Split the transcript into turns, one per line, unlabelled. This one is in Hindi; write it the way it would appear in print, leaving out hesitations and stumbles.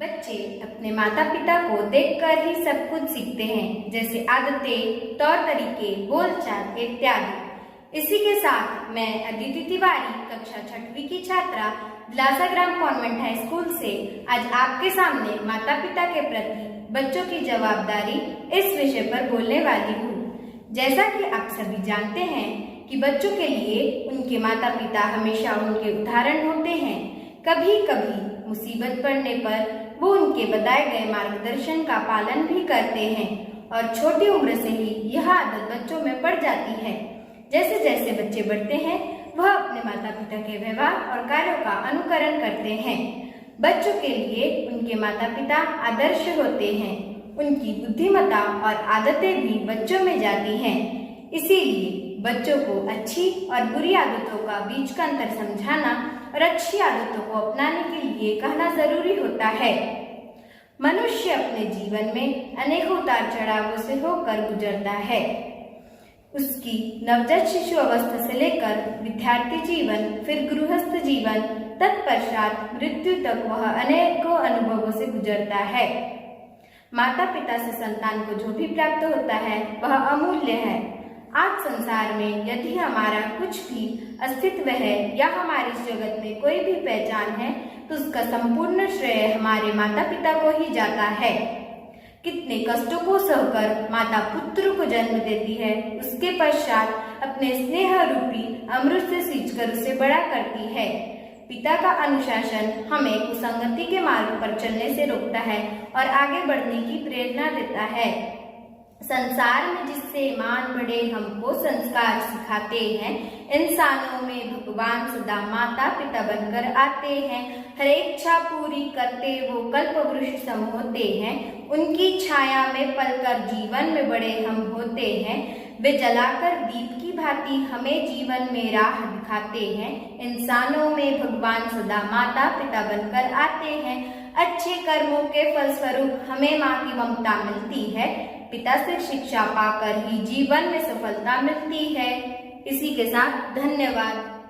बच्चे अपने माता पिता को देखकर ही सब कुछ सीखते हैं, जैसे आदतें, तौर तरीके, बोलचाल इत्यादि। इसी के साथ मैं अदिति तिवारी, कक्षा 6वीं की छात्रा, दिलासा ग्राम कॉन्वेंट हाई स्कूल से आज आपके सामने माता पिता के प्रति बच्चों की जवाबदारी इस विषय पर बोलने वाली हूँ। जैसा कि आप सभी जानते हैं कि बच्चों के लिए उनके माता पिता हमेशा उनके उदाहरण होते हैं। कभी कभी मुसीबत पड़ने पर वो उनके बताए गए मार्गदर्शन का पालन भी करते हैं और छोटी उम्र से ही यह आदत बच्चों में पड़ जाती है। जैसे जैसे बच्चे बढ़ते हैं वह अपने माता पिता के व्यवहार और कार्यों का अनुकरण करते हैं। बच्चों के लिए उनके माता पिता आदर्श होते हैं। उनकी बुद्धिमत्ता और आदतें भी बच्चों में जाती हैं। इसीलिए बच्चों को अच्छी और बुरी आदतों का बीच का अंतर समझाना और अच्छी आदतों को अपनाने के लिए कहना जरूरी होता है। मनुष्य अपने जीवन में अनेकों उतार चढ़ावों से होकर गुजरता है। उसकी नवजात शिशु अवस्था से लेकर विद्यार्थी जीवन, फिर गृहस्थ जीवन, तत्पश्चात मृत्यु तक वह अनेकों अनुभवों से गुजरता है। माता पिता से संतान को जो भी प्राप्त होता है वह अमूल्य है। आज संसार में यदि हमारा कुछ भी अस्तित्व है या हमारे इस जगत में कोई भी पहचान है तो उसका संपूर्ण श्रेय हमारे माता पिता को ही जाता है। कितने कष्टों को सहकर माता पुत्र को जन्म देती है, उसके पश्चात अपने स्नेह रूपी अमृत से सींचकर उसे बड़ा करती है। पिता का अनुशासन हमें कुसंगति के मार्ग पर चलने से रोकता है और आगे बढ़ने की प्रेरणा देता है। संसार में जिससे मान बढ़े हमको संस्कार सिखाते हैं। इंसानों में भगवान सदा माता पिता बनकर आते हैं। हर इच्छा पूरी करते वो कल्प वृक्ष सम होते हैं। उनकी छाया में पलकर जीवन में बड़े हम होते हैं। वे जलाकर दीप की भांति हमें जीवन में राह दिखाते हैं। इंसानों में भगवान सदा माता पिता बनकर आते हैं। अच्छे कर्मों के फलस्वरूप हमें माँ की ममता मिलती है। पिता से शिक्षा पाकर ही जीवन में सफलता मिलती है। इसी के साथ धन्यवाद।